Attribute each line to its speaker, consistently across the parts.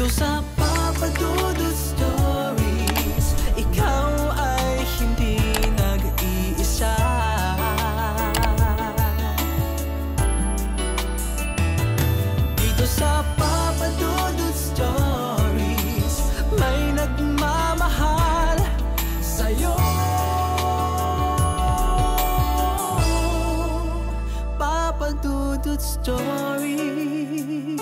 Speaker 1: Dito sa Papa Dudut Stories, ikaw ay hindi nag-iisa. Dito sa Papa Dudut Stories, may nagmamahal sa'yo. Papa Dudut Stories,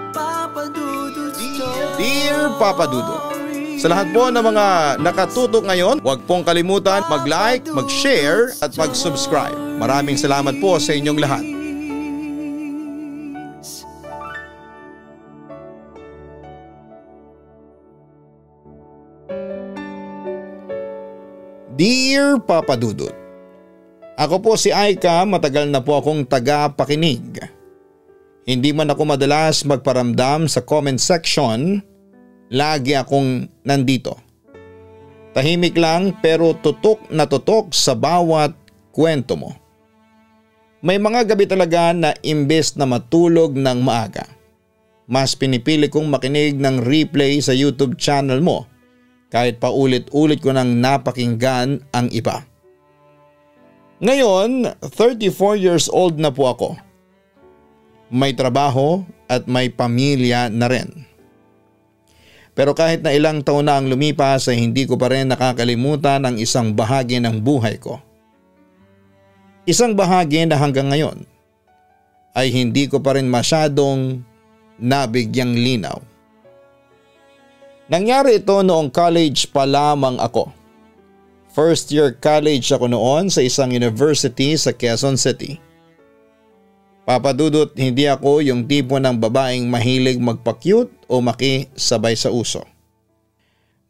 Speaker 1: Papa Dudut Stories.
Speaker 2: Dear Papa Dudut, sa lahat po ng mga nakatutok ngayon, huwag pong kalimutan mag-like, mag-share at mag-subscribe. Maraming salamat po sa inyong lahat. Dear Papa Dudut, ako po si Aika, matagal na po akong taga-pakinig. Hindi man ako madalas magparamdam sa comment section, lagi akong nandito. Tahimik lang pero tutok na tutok sa bawat kwento mo. May mga gabi talaga na imbes na matulog ng maaga, mas pinipili kong makinig ng replay sa YouTube channel mo kahit paulit-ulit ko nang napakinggan ang iba. Ngayon, 34 years old na po ako. May trabaho at may pamilya na rin. Pero kahit na ilang taon na ang lumipas ay hindi ko pa rin nakakalimutan ang isang bahagi ng buhay ko. Isang bahagi na hanggang ngayon ay hindi ko pa rin masyadong nabigyang linaw. Nangyari ito noong college pa lamang ako. First year college ako noon sa isang university sa Quezon City. Papa Dudut, hindi ako yung tipo ng babaeng mahilig magpa-cute o makisabay sa uso.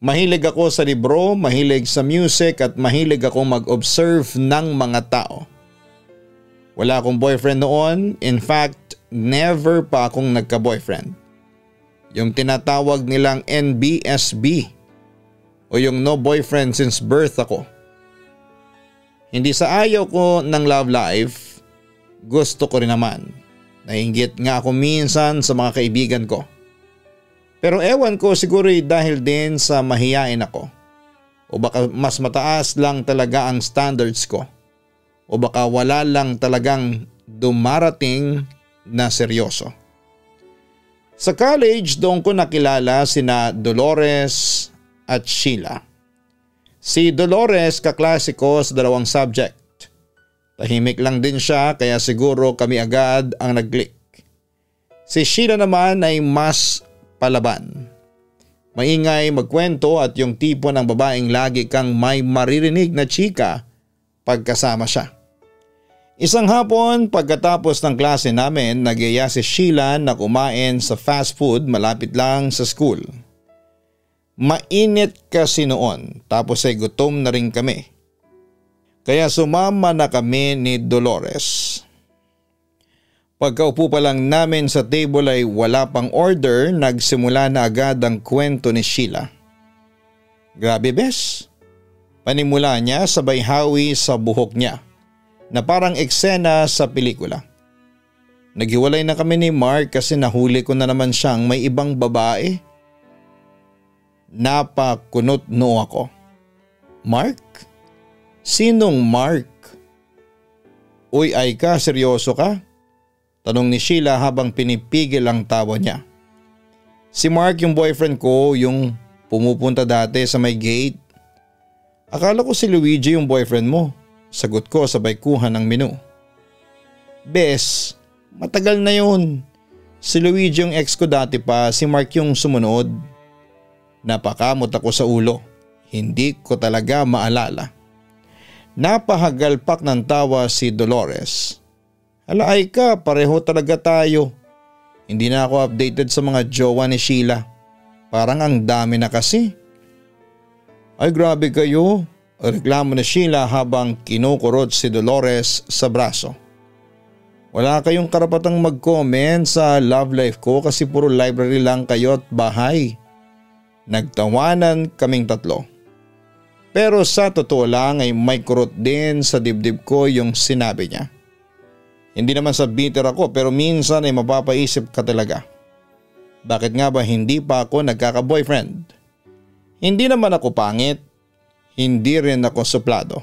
Speaker 2: Mahilig ako sa libro, mahilig sa music at mahilig ako mag-observe ng mga tao. Wala akong boyfriend noon, in fact, never pa akong nagka-boyfriend. Yung tinatawag nilang NBSB. O yung no boyfriend since birth ako. Hindi sa ayaw ko ng love life, gusto ko rin naman. Nainggit nga ako minsan sa mga kaibigan ko. Pero ewan ko, siguro dahil din sa mahiyain ako. O baka mas mataas lang talaga ang standards ko. O baka wala lang talagang dumarating na seryoso. Sa college doon ko nakilala sina Dolores at Sheila. Si Dolores kaklase ko sa dalawang subject. Tahimik lang din siya kaya siguro kami agad ang nag-click. Si Sheila naman ay mas palaban. Maingay magkwento at yung tipo ng babaeng lagi kang may maririnig na chika pagkasama siya. Isang hapon pagkatapos ng klase namin, nagyaya si Sheila na kumain sa fast food malapit lang sa school. Mainit kasi noon tapos ay gutom na rin kami. Kaya sumama na kami ni Dolores. Pagkaupo pa lang namin sa table ay wala pang order, nagsimula na agad ang kwento ni Sheila. Grabe bes, panimula niya sabay hawi sa buhok niya na parang eksena sa pelikula. Naghiwalay na kami ni Mark kasi nahuli ko na naman siyang may ibang babae. Napakunot noo ako. Mark? Sinong Mark? Uy Aika, seryoso ka? Tanong ni Sheila habang pinipigil ang tawa niya. Si Mark yung boyfriend ko, yung pumupunta dati sa may gate. Akala ko si Luigi yung boyfriend mo. Sagot ko sabay kuha ng menu. Bes, matagal na yun. Si Luigi yung ex ko dati pa, si Mark yung sumunod. Napakamot ako sa ulo. Hindi ko talaga maalala. Napahagalpak ng tawa si Dolores. Hala Aika, pareho talaga tayo. Hindi na ako updated sa mga jowa ni Sheila. Parang ang dami na kasi. Ay grabe kayo. Reklamo ni Sheila habang kinukurot si Dolores sa braso. Wala kayong karapatang mag-comment sa love life ko kasi puro library lang kayo at bahay. Nagtawanan kaming tatlo. Pero sa totoo lang ay may kurot din sa dibdib ko yung sinabi niya. Hindi naman sa bitter ako pero minsan ay mapapaisip ka talaga. Bakit nga ba hindi pa ako nagkaka-boyfriend? Hindi naman ako pangit, hindi rin ako suplado.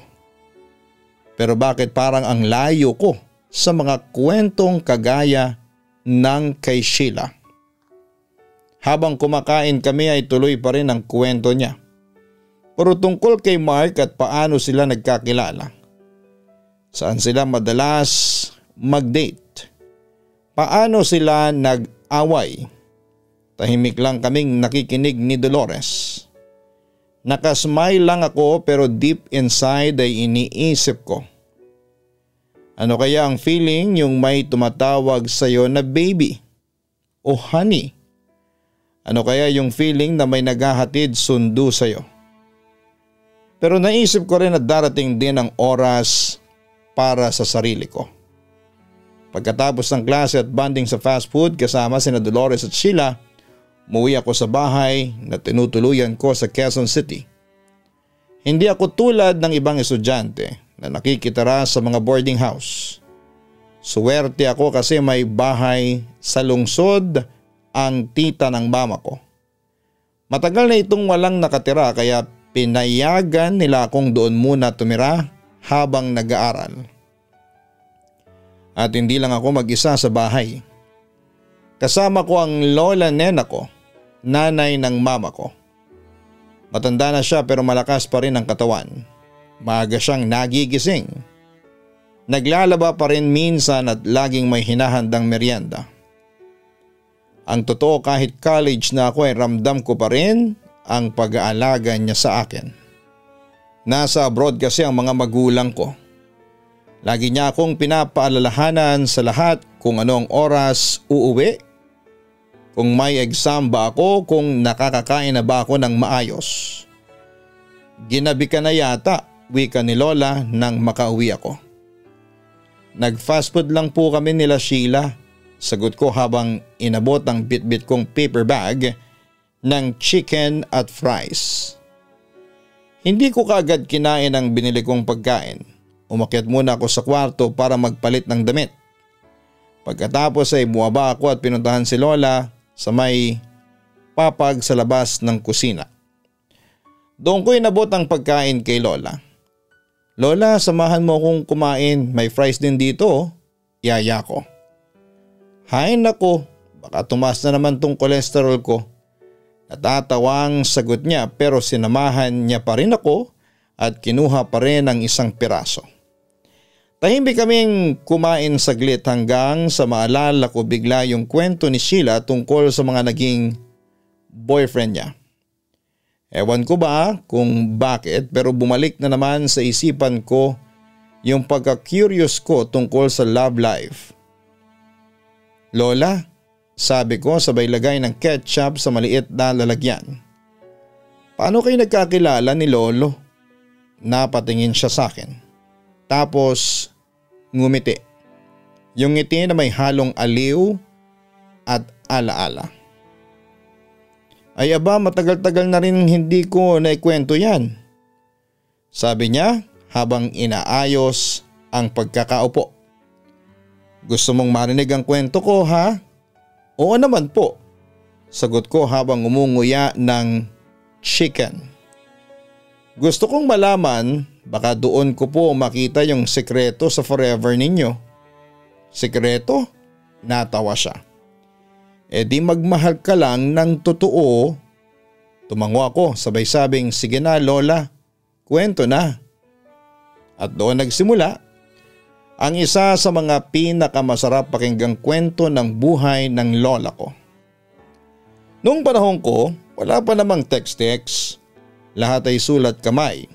Speaker 2: Pero bakit parang ang layo ko sa mga kwentong kagaya ng kay Sheila? Habang kumakain kami ay tuloy pa rin ang kwento niya. Pero tungkol kay Mark at paano sila nagkakilala. Saan sila madalas mag-date? Paano sila nag-away? Tahimik lang kaming nakikinig ni Dolores. Nakasmile lang ako pero deep inside ay iniisip ko. Ano kaya ang feeling yung may tumatawag sa'yo na baby o honey? Ano kaya yung feeling na may naghahatid sundo sa'yo? Pero naisip ko rin na darating din ang oras para sa sarili ko. Pagkatapos ng klase at bonding sa fast food kasama sina Dolores at Sheila, umuwi ako sa bahay na tinutuluyan ko sa Quezon City. Hindi ako tulad ng ibang estudyante na nakikitira sa mga boarding house. Suwerte ako kasi may bahay sa lungsod ang tita ng mama ko. Matagal na itong walang nakatira kaya pinayagan nila akong doon muna tumira habang nag-aaral. At hindi lang ako mag-isa sa bahay. Kasama ko ang lola nena ko, nanay ng mama ko. Matanda na siya pero malakas pa rin ang katawan. Maaga siyang nagigising. Naglalaba pa rin minsan at laging may hinahandang merienda. Ang totoo kahit college na ako ay ramdam ko pa rin ang pag-aalaga niya sa akin. Nasa abroad kasi ang mga magulang ko. Lagi niya akong pinapaalalahanan sa lahat kung anong oras uuwi, kung may exam ba ako, kung nakakakain na ba ako ng maayos. Ginabi ka na yata, wika ni Lola nang makauwi ako. Nag-fast food lang po kami nila Sheila, sagot ko habang inabot ang bit-bit kong paper bag ng chicken at fries. Hindi ko kaagad kinain ang binili kong pagkain. Umakyat muna ako sa kwarto para magpalit ng damit. Pagkatapos ay bumaba ako at pinuntahan si Lola sa may papag sa labas ng kusina. Doon ko inabot ang pagkain kay Lola. Lola, samahan mo akong kumain, may fries din dito. Yaya ko. Hay nako, baka tumaas na naman tong kolesterol ko. Natatawang sagot niya pero sinamahan niya pa rin ako at kinuha pa rin ang isang piraso. Tahimik kaming kumain saglit hanggang sa maalala ko bigla yung kwento ni Sheila tungkol sa mga naging boyfriend niya. Ewan ko ba kung bakit pero bumalik na naman sa isipan ko yung pagka-curious ko tungkol sa love life. Lola, sabi ko sabay lagay ng ketchup sa maliit na lalagyan. Paano kayo nagkakilala ni Lolo? Napatingin siya sa akin. Tapos ngumiti. Yung ngiti na may halong aliw at alaala. Ay aba, matagal-tagal na rin hindi ko naikwento yan. Sabi niya habang inaayos ang pagkakaupo. Gusto mong marinig ang kwento ko ha? Oo naman po. Sagot ko habang umunguya ng chicken. Gusto kong malaman, baka doon ko po makita yung sekreto sa forever ninyo. Sekreto? Natawa siya. E di magmahal ka lang ng totoo. Tumango ako sabay sabing sige na Lola, kwento na. At doon nagsimula ang isa sa mga pinakamasarap pakinggang kwento ng buhay ng lola ko. Noong panahon ko, wala pa namang text-text. Lahat ay sulat kamay.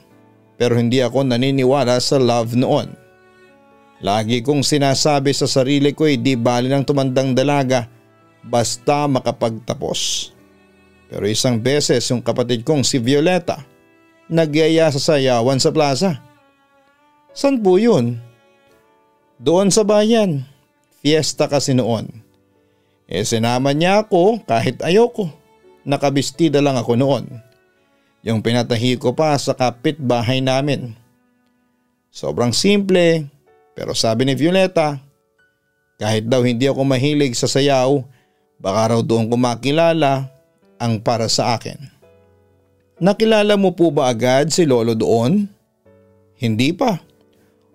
Speaker 2: Pero hindi ako naniniwala sa love noon. Lagi kong sinasabi sa sarili ko ay di bali ng tumandang dalaga basta makapagtapos. Pero isang beses yung kapatid kong si Violeta nagyaya sa sayawan sa plaza. San po yun? Doon sa bayan. Fiesta kasi noon. Sinama niya ako kahit ayoko. Nakabistida lang ako noon. Yung pinatahi ko pa sa kapitbahay namin. Sobrang simple pero sabi ni Violeta, Kahit daw hindi ako mahilig sa sayaw, baka raw doon ko makilala ang para sa akin. Nakilala mo po ba agad si Lolo doon? Hindi pa.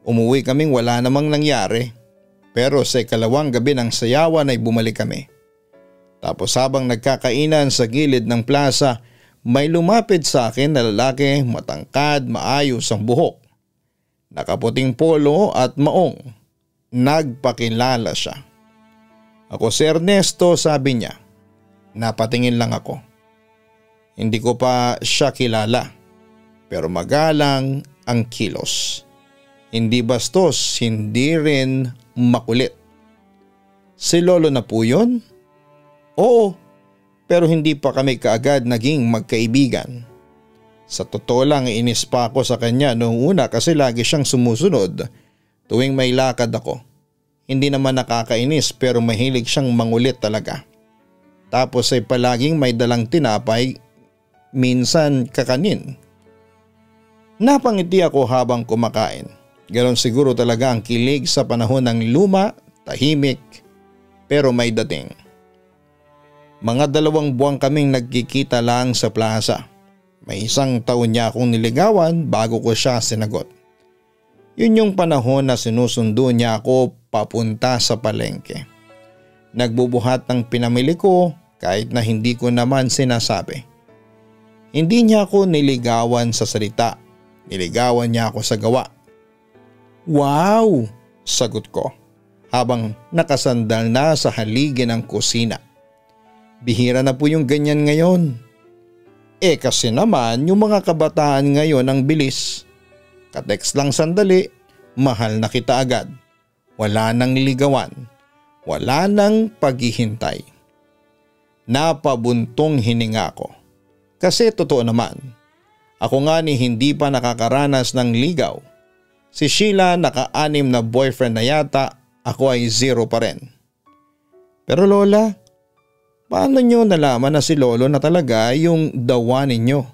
Speaker 2: Umuwi kaming wala namang nangyari. Pero sa ikalawang gabi ng sayawan ay bumalik kami. Tapos habang nagkakainan sa gilid ng plaza, may lumapit sa akin na lalaki, matangkad, maayos ang buhok. Nakaputing polo at maong. Nagpakilala siya. Ako si Ernesto, sabi niya. Napatingin lang ako. Hindi ko pa siya kilala. Pero magalang ang kilos. Hindi bastos, hindi rin makulit. Si Lolo na po yun? Oo, pero hindi pa kami kaagad naging magkaibigan. Sa totoo lang inis pa ako sa kanya noong una kasi lagi siyang sumusunod tuwing may lakad ako. Hindi naman nakakainis pero mahilig siyang mangulit talaga. Tapos ay palaging may dalang tinapay, minsan kakanin. Napangiti ako habang kumakain. Ganon siguro talaga ang kilig sa panahon ng luma, tahimik, pero may dating. Mga 2 buwan kaming nagkikita lang sa plaza. May 1 taon niya akong niligawan bago ko siya sinagot. Yun yung panahon na sinusundo niya ako papunta sa palengke. Nagbubuhat ng pinamili ko kahit na hindi ko naman sinasabi. Hindi niya ako niligawan sa salita, niligawan niya ako sa gawa. Wow! Sagot ko habang nakasandal na sa haligi ng kusina. Bihira na po yung ganyan ngayon. Kasi naman yung mga kabataan ngayon ang bilis. Ka-text lang sandali, mahal na kita agad. Wala nang ligawan. Wala nang paghihintay. Napabuntong hininga ko. Kasi totoo naman. Ako nga ni hindi pa nakakaranas ng ligaw. Si Sheila naka-6 na boyfriend na yata, ako ay 0 pa rin. Pero Lola, paano nyo nalaman na si Lolo na talaga yung the one ninyo?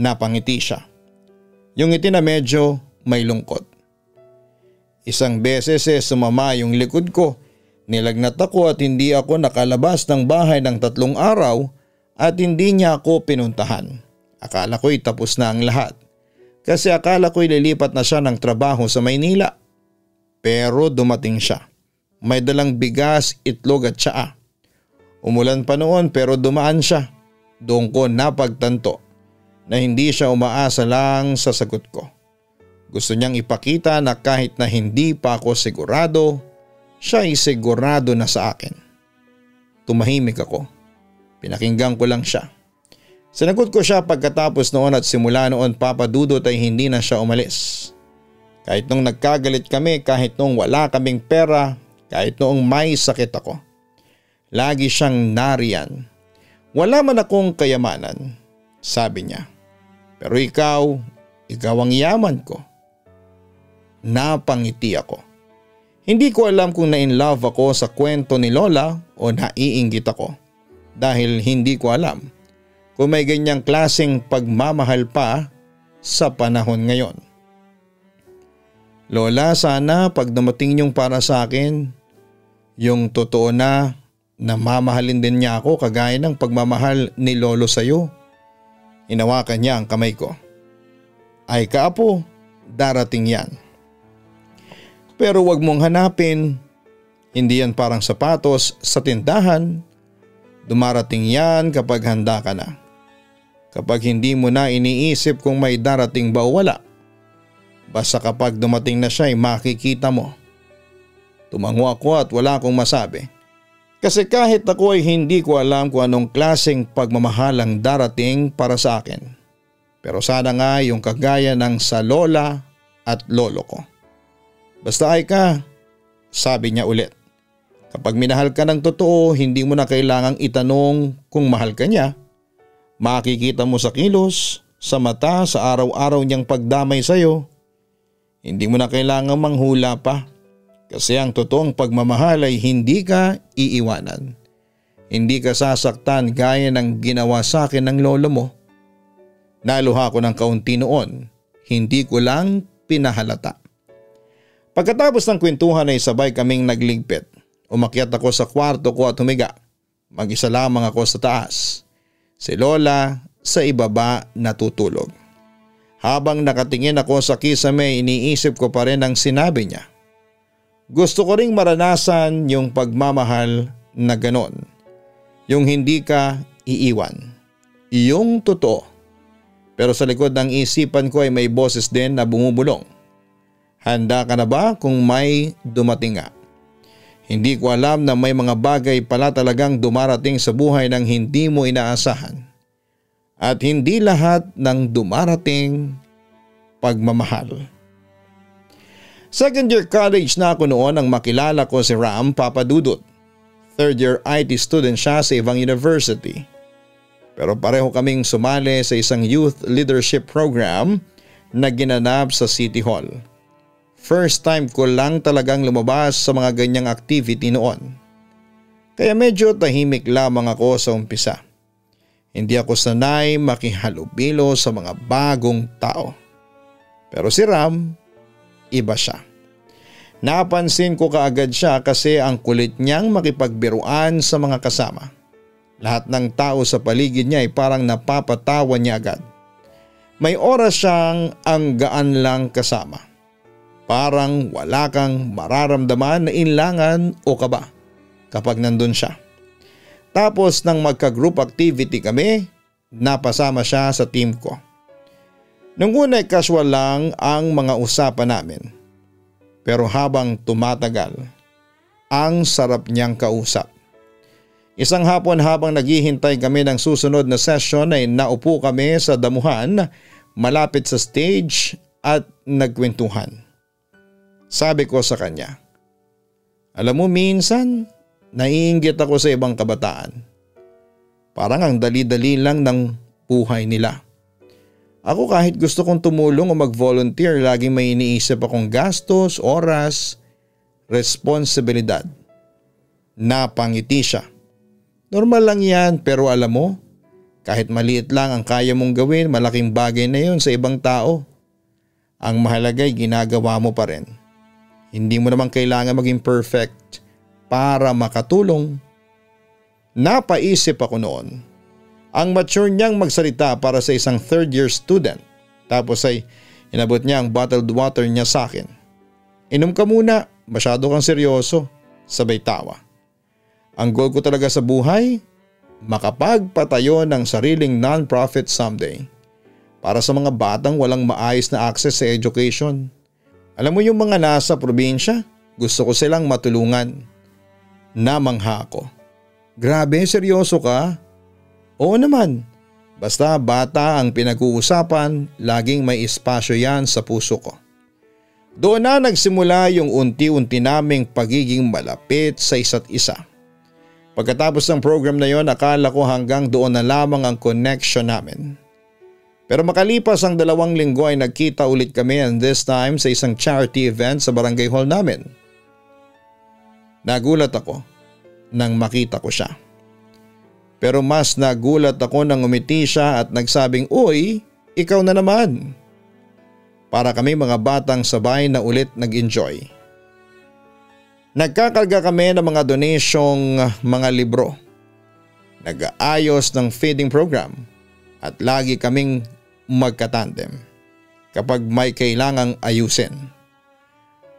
Speaker 2: Napangiti siya. Yung ngiti na medyo may lungkot. 1 beses sumama yung likod ko. Nilagnat ako at hindi ako nakalabas ng bahay ng 3 araw at hindi niya ako pinuntahan. Akala ko'y tapos na ang lahat. Kasi akala ko'y lilipat na siya ng trabaho sa Maynila. Pero dumating siya. May dalang bigas, itlog at tsaa. Umulan pa noon pero dumaan siya. Doon ko napagtanto na hindi siya umaasa lang sa sagot ko. Gusto niyang ipakita na kahit na hindi pa ako sigurado, siya ay sigurado na sa akin. Tumahimik ako. Pinakinggan ko lang siya. Sinagot ko siya pagkatapos noon at simula noon Papa Dudut ay hindi na siya umalis. Kahit nung nagkagalit kami, kahit nung wala kaming pera, kahit noong may sakit ako. Lagi siyang nariyan. Wala man akong kayamanan, sabi niya. Pero ikaw ang yaman ko. Napangiti ako. Hindi ko alam kung na-in-love ako sa kwento ni Lola o naiinggit ako. Dahil hindi ko alam kung may ganyang klaseng pagmamahal pa sa panahon ngayon. Lola, sana pag dumating yung para sa akin, yung totoo na mamahalin din niya ako kagaya ng pagmamahal ni Lolo sa'yo. Hinawakan niya ang kamay ko. Ay kaapo, darating yan. Pero wag mong hanapin, hindi yan parang sapatos sa tindahan. Dumarating yan kapag handa ka na. Kapag hindi mo na iniisip kung may darating ba o wala. Basta kapag dumating na siya ay makikita mo. Tumango ako at wala akong masabi. Kasi kahit ako ay hindi ko alam kung anong klaseng pagmamahal ang darating para sa akin. Pero sana nga yung kagaya ng sa lola at lolo ko. Basta ay ka, sabi niya ulit. Kapag minahal ka ng totoo, hindi mo na kailangang itanong kung mahal ka niya. Makikita mo sa kilos, sa mata, sa araw-araw niyang pagdamay sa'yo. Hindi mo na kailangang manghula pa. Kasi ang totoong pagmamahal ay hindi ka iiwanan. Hindi ka sasaktan gaya ng ginawa sa akin ng lolo mo. Naluha ko ng kaunti noon, hindi ko lang pinahalata. Pagkatapos ng kwentuhan ay sabay kaming nagligpit. Umakyat ako sa kwarto ko at humiga. Mag-isa lamang ako sa taas. Si Lola sa ibaba natutulog. Habang nakatingin ako sa kisame, iniisip ko pa rin ang sinabi niya. Gusto ko ring maranasan yung pagmamahal na ganon. Yung hindi ka iiwan. Yung totoo. Pero sa likod ng isipan ko ay may boses din na bumubulong. Handa ka na ba kung may dumating nga? Hindi ko alam na may mga bagay pala talagang dumarating sa buhay nang hindi mo inaasahan. At hindi lahat ng dumarating pagmamahal. Second year college na ako noon nang makilala ko si Ram Papadudut. Third year IT student siya sa ibang university. Pero pareho kaming sumali sa isang youth leadership program na ginanap sa City Hall. First time ko lang talagang lumabas sa mga ganyang activity noon. Kaya medyo tahimik lamang ako sa umpisa. Hindi ako sanay makihalubilo sa mga bagong tao. Pero si Ram, iba siya. Napansin ko kaagad siya kasi ang kulit niyang makipagbiruan sa mga kasama. Lahat ng tao sa paligid niya ay parang napapatawa niya agad. May oras siyang ang gaan lang kasama. Parang wala kang mararamdaman na inlangan o kaba kapag nandun siya. Tapos nang magka-group activity kami, napasama siya sa team ko. Nung una ay casual lang ang mga usapan namin. Pero habang tumatagal, ang sarap niyang kausap. Isang hapon habang naghihintay kami ng susunod na session ay naupo kami sa damuhan malapit sa stage at nagkwentuhan. Sabi ko sa kanya, alam mo minsan, naiinggit ako sa ibang kabataan. Parang ang dali-dali lang ng buhay nila. Ako kahit gusto kong tumulong o mag-volunteer, laging may iniisip akong gastos, oras, responsibilidad. Napangiti siya. Normal lang yan pero alam mo, kahit maliit lang ang kaya mong gawin, malaking bagay na yun sa ibang tao. Ang mahalaga ay ginagawa mo pa rin. Hindi mo naman kailangan maging perfect para makatulong. Napaisip ako noon. Ang mature niyang magsalita para sa isang third year student. Tapos ay inabot niya ang bottled water niya sa akin. Inom ka muna, masyado kang seryoso. Sabay tawa. Ang goal ko talaga sa buhay, makapagpatayo ng sariling non-profit someday. Para sa mga batang walang maayos na access sa education. Alam mo yung mga nasa probinsya, gusto ko silang matulungan. Namangha ako. Grabe, seryoso ka? Oo naman. Basta bata ang pinag-uusapan, laging may espasyo yan sa puso ko. Doon na nagsimula yung unti-unti naming pagiging malapit sa isa't isa. Pagkatapos ng program na yon, akala ko hanggang doon na lamang ang connection namin. Pero makalipas ang 2 linggo ay nagkita ulit kami, and this time sa isang charity event sa barangay hall namin. Nagulat ako nang makita ko siya. Pero mas nagulat ako nang umiti siya at nagsabing, "Uy, ikaw na naman." Para kami mga batang sabay na ulit nag-enjoy. Nagkakarga kami ng mga donasyong mga libro. Nag-aayos ng feeding program at lagi kaming magkatandem kapag may kailangang ayusin.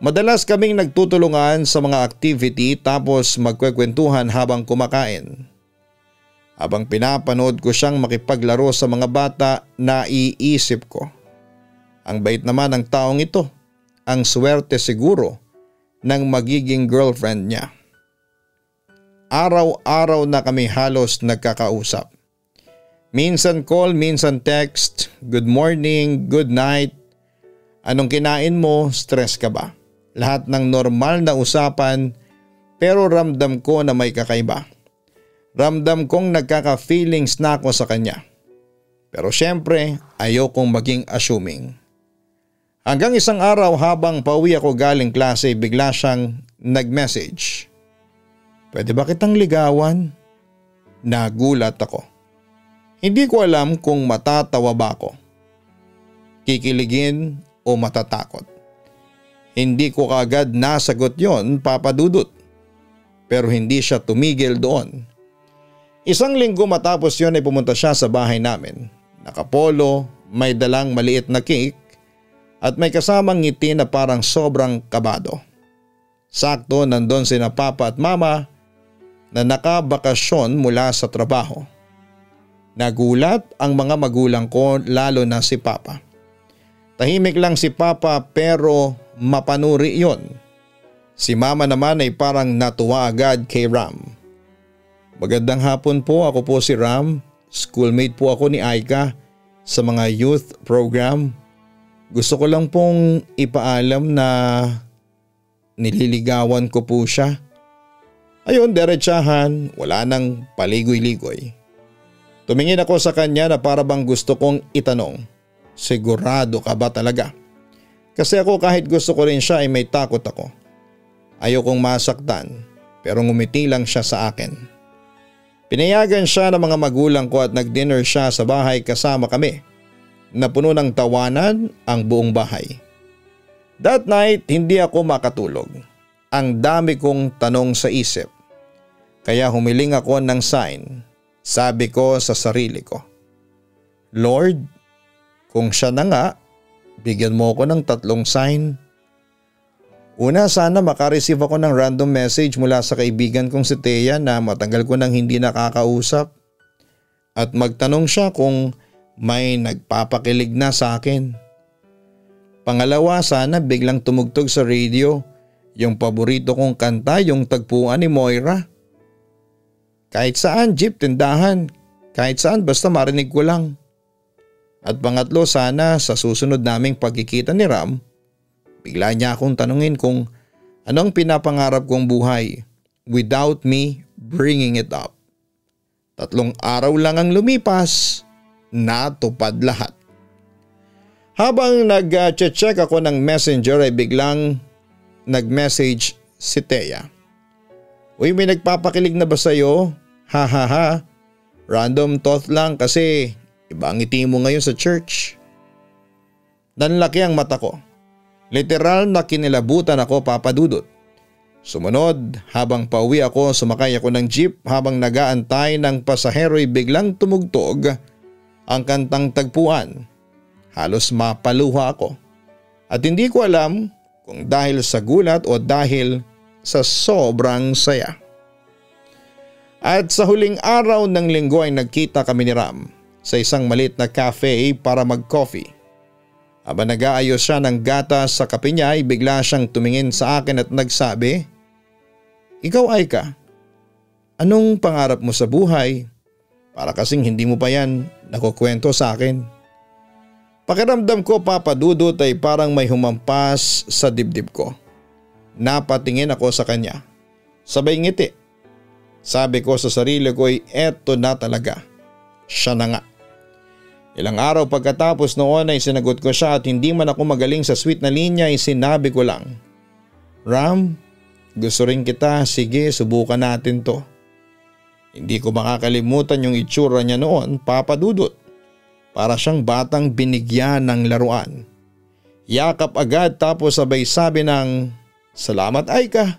Speaker 2: Madalas kaming nagtutulungan sa mga activity tapos magkwekwentuhan habang kumakain. Habang pinapanood ko siyang makipaglaro sa mga bata, naiisip ko, ang bait naman ng taong ito, ang swerte siguro ng magiging girlfriend niya. Araw-araw na kami halos nagkakausap. Minsan call, minsan text, good morning, good night. Anong kinain mo, stress ka ba? Lahat ng normal na usapan, pero ramdam ko na may kakaiba. Ramdam kong nagkaka-feelings na ako sa kanya. Pero syempre, ayokong maging assuming. Hanggang isang araw habang pauwi ako galing klase, bigla siyang nag-message. Pwede ba kitang ligawan? Nagulat ako. Hindi ko alam kung matatawa ba ako, kikiligin o matatakot. Hindi ko kaagad nasagot yon, Papa Dudut. Pero hindi siya tumigil doon. Isang linggo matapos yon ay pumunta siya sa bahay namin. Nakapolo, may dalang maliit na cake at may kasamang ngiti na parang sobrang kabado. Sakto nandun sina Papa at Mama na nakabakasyon mula sa trabaho. Nagulat ang mga magulang ko, lalo na si Papa. Tahimik lang si Papa pero mapanuri yon. Si Mama naman ay parang natuwa agad kay Ram. Magandang hapon po, ako po si Ram. Schoolmate po ako ni Aika sa mga youth program. Gusto ko lang pong ipaalam na nililigawan ko po siya. Ayun, diretsahan, wala nang paligoy-ligoy. Tumingin ako sa kanya na para bang gusto kong itanong, sigurado ka ba talaga? Kasi ako kahit gusto ko rin siya ay may takot ako. Ayokong masaktan pero ngumiti lang siya sa akin. Pinayagan siya ng mga magulang ko at nag-dinner siya sa bahay kasama kami na puno ng tawanan ang buong bahay. That night hindi ako makatulog. Ang dami kong tanong sa isip. Kaya humiling ako ng sign. Sabi ko sa sarili ko, Lord, kung siya na nga, bigyan mo ako ng 3 sign. Una, sana makareceive ako ng random message mula sa kaibigan kong si Thea na matagal ko nang hindi nakakausap. At magtanong siya kung may nagpapakilig na sa akin. Pangalawa, sana biglang tumugtog sa radio yung paborito kong kanta, yung Tagpuan ni Moira. Kahit saan, jeep, tindahan, kahit saan basta marinig ko lang. At pangatlo, sana sa susunod naming pagkikita ni Ram, bigla niya akong tanungin kung anong pinapangarap kong buhay without me bringing it up. 3 araw lang ang lumipas, natupad lahat. Habang nag-check ako ng messenger ay biglang nag-message si Thea. Uy, may nagpapakilig na ba sa'yo? Ha ha ha. Random thought lang kasi iba ang ngiti mo ngayon sa church. Nanlaki ang mata ko. Literal na kinilabutan ako, Papa Dudut. Sumunod, habang pauwi ako, sumakay ako ng jeep habang nagaantay ng pasahero'y biglang tumugtog ang kantang Tagpuan. Halos mapaluha ako. At hindi ko alam kung dahil sa gulat o dahil sa sobrang saya. At sa huling araw ng linggo ay nagkita kami ni Ram sa isang maliit na cafe para mag-coffee. Habang nag-aayos siya ng gatas sa kape niya ay bigla siyang tumingin sa akin at nagsabi, Ikaw Aika, anong pangarap mo sa buhay? Para kasing hindi mo pa yan nakukwento sa akin. Pakiramdam ko, Papa Dudut, ay parang may humampas sa dibdib ko. Napatingin ako sa kanya. Sabay ngiti. Sabi ko sa sarili ko ay eto na talaga. Siya na nga. Ilang araw pagkatapos noon ay sinagot ko siya at hindi man ako magaling sa sweet na linya ay sinabi ko lang, Ram, gusto rin kita, sige subukan natin to. Hindi ko makakalimutan yung itsura niya noon, Papa Dudut. Para siyang batang binigyan ng laruan. Yakap agad tapos sabay sabi ng, Salamat Aika,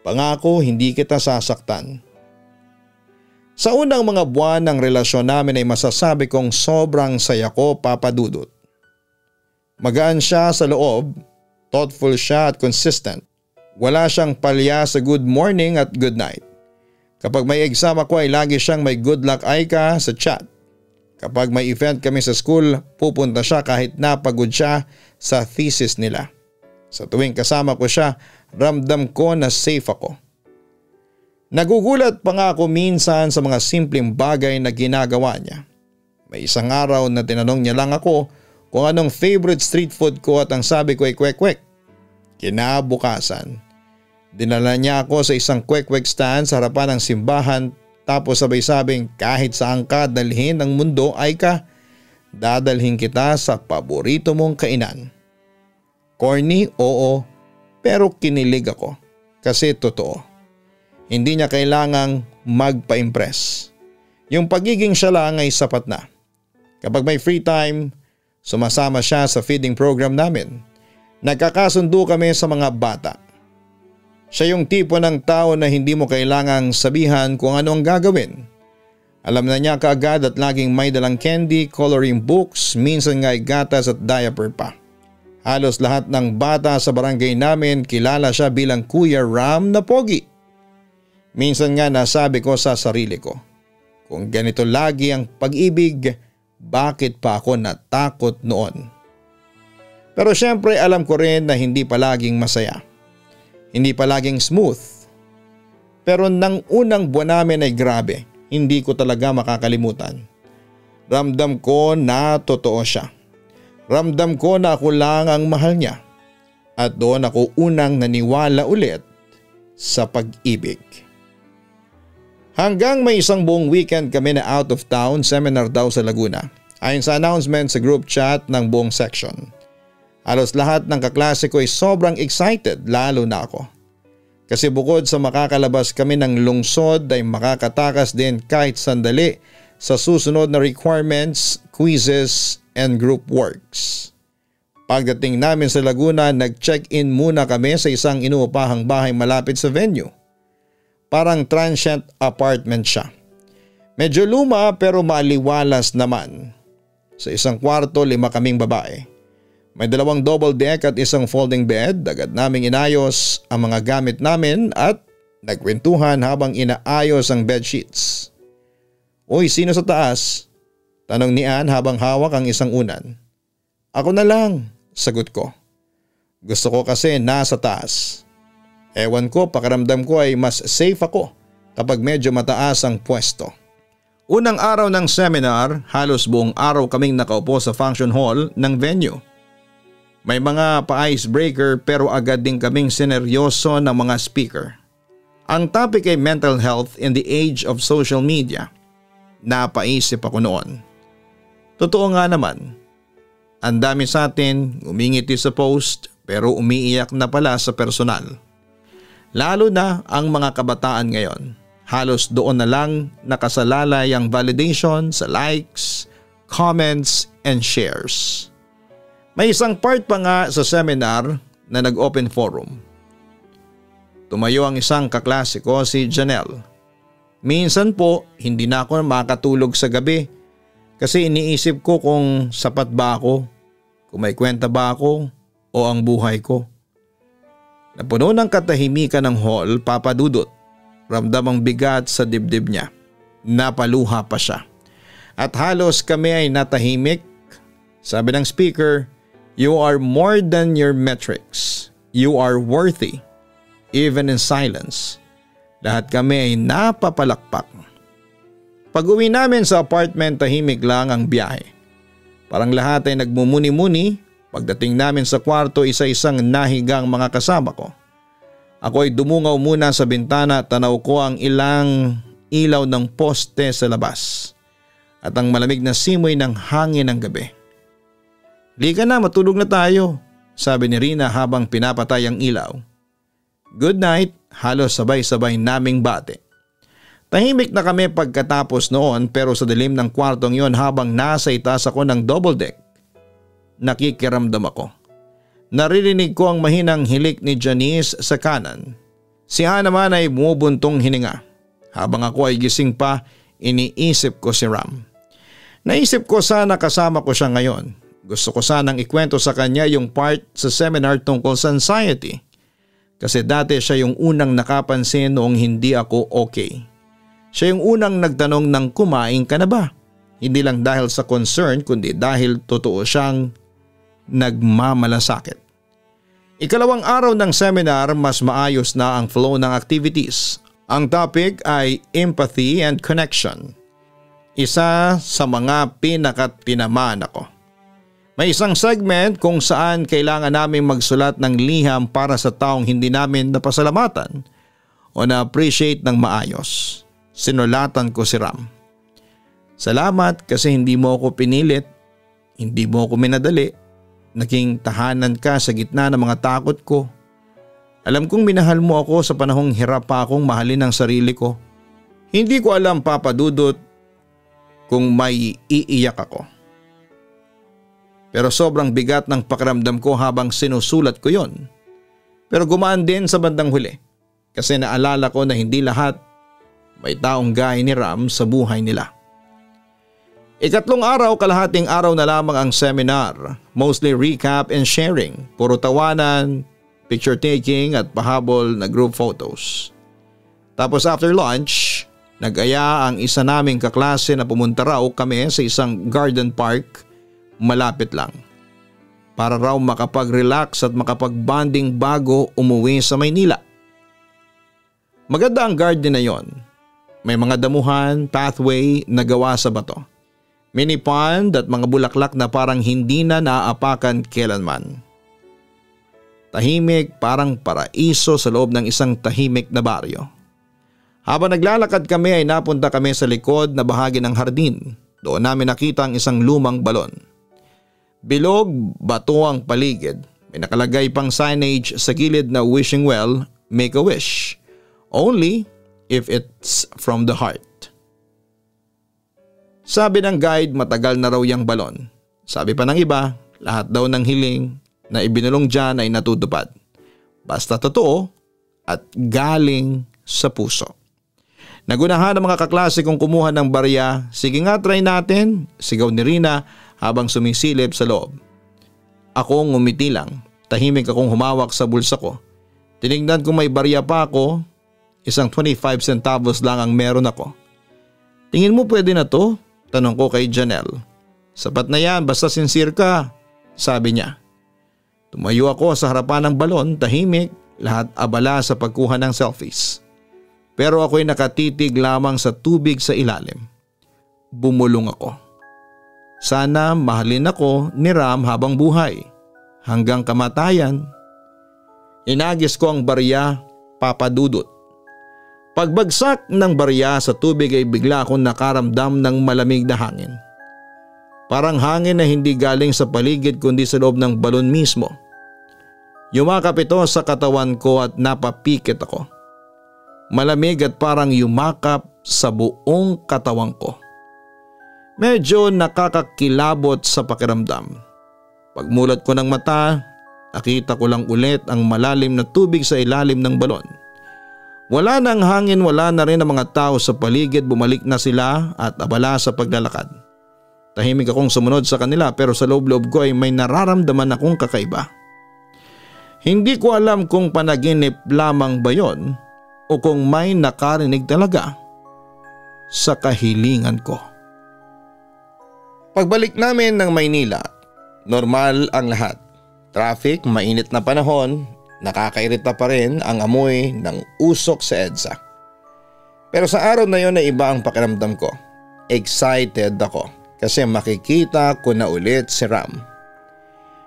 Speaker 2: pangako hindi kita sasaktan. Sa unang mga buwan ng relasyon namin ay masasabi kong sobrang saya ko, Papa Dudut. Magaan siya sa loob, thoughtful siya at consistent. Wala siyang palya sa good morning at good night. Kapag may exam ako ay lagi siyang may good luck Aika sa chat. Kapag may event kami sa school, pupunta siya kahit napagod siya sa thesis nila. Sa tuwing kasama ko siya, ramdam ko na safe ako. Nagugulat pa nga ako minsan sa mga simpleng bagay na ginagawa niya. May isang araw na tinanong niya lang ako kung anong favorite street food ko at ang sabi ko ay kwek-kwek. Kinabukasan, dinala niya ako sa isang kwek-kwek stand sa harapan ng simbahan tapos sabay-sabing kahit saan ka dalhin ng mundo Aika, dadalhin kita sa paborito mong kainan. Corny, oo, pero kinilig ako kasi totoo. Hindi niya kailangang magpa-impress. Yung pagiging siya lang ay sapat na. Kapag may free time, sumasama siya sa feeding program namin. Nagkakasundo kami sa mga bata. Siya yung tipo ng tao na hindi mo kailangang sabihan kung ano ang gagawin. Alam na niya kaagad at laging may dalang candy, coloring books, minsan nga ay gatas at diaper pa. Halos lahat ng bata sa barangay namin kilala siya bilang Kuya Ram na pogi. Minsan nga nasabi ko sa sarili ko, kung ganito lagi ang pag-ibig, bakit pa ako natakot noon? Pero syempre alam ko rin na hindi palaging masaya. Hindi palaging smooth. Pero nang unang buwan namin ay grabe, hindi ko talaga makakalimutan. Ramdam ko na totoo siya. Ramdam ko na ako lang ang mahal niya. At doon ako unang naniwala ulit sa pag-ibig. Hanggang may isang buong weekend kami na out of town seminar daw sa Laguna. Ayon sa announcement sa group chat ng buong section. Halos lahat ng kaklase ko ay sobrang excited, lalo na ako. Kasi bukod sa makakalabas kami ng lungsod ay makakatakas din kahit sandali sa susunod na requirements, quizzes and group works. Pagdating namin sa Laguna, nag-check-in muna kami sa isang inuupahang bahay malapit sa venue. Parang transient apartment siya. Medyo luma pero maliwalas naman. Sa isang kwarto, 5 kaming babae. May 2 double deck at isang folding bed. Agad naming inayos ang mga gamit namin at nagkwentuhan habang inaayos ang bedsheets. "Uy, sino sa taas?" tanong ni Ann habang hawak ang isang unan. "Ako na lang," sagot ko. "Gusto ko kasi nasa taas. Ewan ko, pakiramdam ko ay mas safe ako kapag medyo mataas ang pwesto." Unang araw ng seminar, halos buong araw kaming nakaupo sa function hall ng venue. May mga pa-icebreaker pero agad din kaming sineryoso ng mga speaker. Ang topic ay mental health in the age of social media. Napaisip ako noon. Totoo nga naman. Ang dami sa atin umingiti sa post pero umiiyak na pala sa personal. Lalo na ang mga kabataan ngayon. Halos doon na lang nakasalalay ang validation sa likes, comments and shares. May isang part pa nga sa seminar na nag-open forum. Tumayo ang isang kaklase ko, si Janelle. Minsan po hindi na ako makatulog sa gabi kasi iniisip ko kung sapat ba ako, kung may kwenta ba ako o ang buhay ko. Napuno ng katahimikan ng hall, Papa Dudut. Ramdam ang bigat sa dibdib niya. Napaluha pa siya. At halos kami ay natahimik. Sabi ng speaker, "You are more than your metrics. You are worthy." Even in silence, lahat kami ay napapalakpak. Pag-uwi namin sa apartment, tahimik lang ang biyahe. Parang lahat ay nagmumuni-muni. Pagdating namin sa kwarto, isa-isang nahigang mga kasama ko. Ako ay dumungaw muna sa bintana at tanaw ko ang ilang ilaw ng poste sa labas at ang malamig na simoy ng hangin ng gabi. "Lika na, matulog na tayo," sabi ni Rina habang pinapatay ang ilaw. "Good night," halos sabay-sabay naming bate. Tahimik na kami pagkatapos noon pero sa dilim ng kwartong yon habang nasa itaas ako ng double deck, nakikiramdam ako. Naririnig ko ang mahinang hilik ni Janice sa kanan. Si Han naman ay bumubuntong hininga. Habang ako ay gising pa, iniisip ko si Ram. Naisip ko sana kasama ko siya ngayon. Gusto ko sanang ikwento sa kanya yung part sa seminar tungkol sa anxiety. Kasi dati siya yung unang nakapansin noong hindi ako okay. Siya yung unang nagtanong ng kumain ka na ba? Hindi lang dahil sa concern kundi dahil totoo siyang nagmamalasakit. Ikalawang araw ng seminar, mas maayos na ang flow ng activities. Ang topic ay empathy and connection. Isa sa mga pinakatinamaan ako. May isang segment kung saan kailangan naming magsulat ng liham para sa taong hindi namin napasalamatan o na-appreciate ng maayos. Sinulatan ko si Ram. "Salamat kasi hindi mo ako pinilit, hindi mo ako minadali. Naging tahanan ka sa gitna ng mga takot ko. Alam kong minahal mo ako sa panahong hirap pa akong mahalin ang sarili ko. Hindi ko alam, Papa Dudut, kung may iiyak ako." Pero sobrang bigat ng pakiramdam ko habang sinusulat ko yon. Pero gumaan din sa bandang huli kasi naalala ko na hindi lahat may taong gaya ni Ram sa buhay nila. Ikatlong araw, kalahating araw na lamang ang seminar, mostly recap and sharing, puro tawanan, picture taking at pahabol na group photos. Tapos after lunch, nag-aya ang isa naming kaklase na pumunta raw kami sa isang garden park malapit lang para raw makapag-relax at makapag-bonding bago umuwi sa Maynila. Maganda ang garden na yon. May mga damuhan, pathway na gawa sa bato. Mini pond at mga bulaklak na parang hindi na naaapakan kailanman. Tahimik, parang paraiso sa loob ng isang tahimik na baryo. Habang naglalakad kami ay napunta kami sa likod na bahagi ng hardin. Doon namin nakita ang isang lumang balon. Bilog, bato ang paligid. May nakalagay pang signage sa gilid na wishing well, make a wish. Only if it's from the heart. Sabi ng guide, matagal na raw yung balon. Sabi pa ng iba, lahat daw ng hiling na ibinulong dyan ay natutupad. Basta totoo at galing sa puso. Nagunahan ang mga kaklase kong kumuha ng barya. Sige nga, try natin, sigaw ni Rina habang sumisilip sa loob. Ako ngumiti lang. Tahimik akong humawak sa bulsa ko. Tinignan kung may barya pa ako. Isang 25 centavos lang ang meron ako. Tingin mo pwede na to? Tanong ko kay Janelle. Sapat na yan, basta sincere ka, sabi niya. Tumayo ako sa harapan ng balon, tahimik, lahat abala sa pagkuha ng selfies. Pero ako'y nakatitig lamang sa tubig sa ilalim. Bumulong ako. Sana mahalin ako ni Ram habang buhay, hanggang kamatayan. Inagis ko ang barya, papadudot. Pagbagsak ng barya sa tubig ay bigla akong nakaramdam ng malamig na hangin. Parang hangin na hindi galing sa paligid kundi sa loob ng balon mismo. Yumakap ito sa katawan ko at napapikit ako. Malamig at parang yumakap sa buong katawan ko. Medyo nakakakilabot sa pakiramdam. Pagmulat ko ng mata, nakita ko lang ulit ang malalim na tubig sa ilalim ng balon. Wala nang hangin, wala na rin ang mga tao sa paligid, bumalik na sila at abala sa paglalakad. Tahimik akong sumunod sa kanila pero sa loob-loob ko ay may nararamdaman akong kakaiba. Hindi ko alam kung panaginip lamang ba yon o kung may nakarinig talaga sa kahilingan ko. Pagbalik namin ng Maynila, normal ang lahat. Traffic, mainit na panahon. Nakakairita pa rin ang amoy ng usok sa EDSA. Pero sa araw na yon ay iba ang pakiramdam ko. Excited ako kasi makikita ko na ulit si Ram.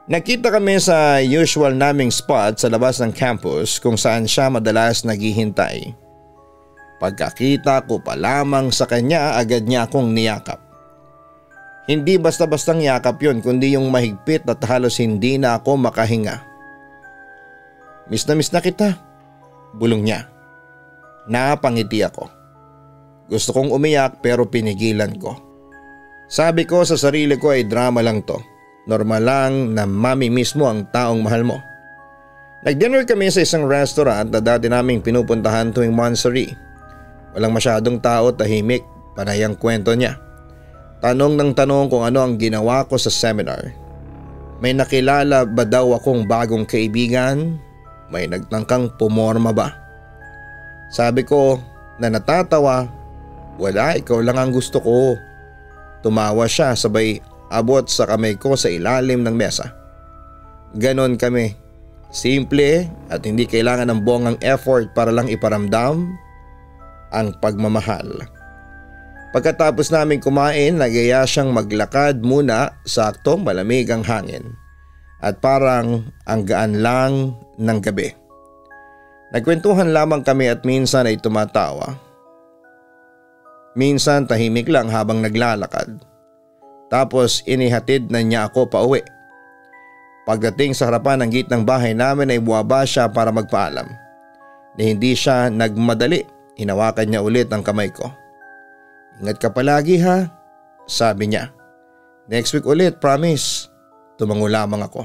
Speaker 2: Nakita kami sa usual naming spot sa labas ng campus kung saan siya madalas naghihintay. Pagkakita ko pa lamang sa kanya, agad niya akong niyakap. Hindi basta-bastang yakap yon kundi yung mahigpit at halos hindi na ako makahinga. Miss na kita, bulong niya. Napangiti ako. Gusto kong umiyak pero pinigilan ko. Sabi ko sa sarili ko ay drama lang to. Normal lang na mami-miss mo ang taong mahal mo. Nag-dinner kami sa isang restaurant na dati naming pinupuntahan tuwing Monterey. Walang masyadong tao, tahimik, panay ang kwento niya. Tanong ng tanong kung ano ang ginawa ko sa seminar. May nakilala ba daw akong bagong kaibigan? May nagtangkang pumorma ba? Sabi ko na natatawa, wala, ikaw lang ang gusto ko. Tumawa siya sabay abot sa kamay ko sa ilalim ng mesa. Ganon kami. Simple at hindi kailangan ng buongang effort para lang iparamdam ang pagmamahal. Pagkatapos namin kumain, nagaya siyang maglakad muna, saktong malamig ang hangin. At parang ang gaan lang ng gabi. Nagkwentuhan lamang kami at minsan ay tumatawa. Minsan tahimik lang habang naglalakad. Tapos inihatid na niya ako pauwi. Pagdating sa harapan ng gate ng bahay namin ay buwaba siya para magpaalam. Na hindi siya nagmadali, hinawakan niya ulit ang kamay ko. Ingat ka palagi ha, sabi niya. Next week ulit, promise. Tumango lamang ako.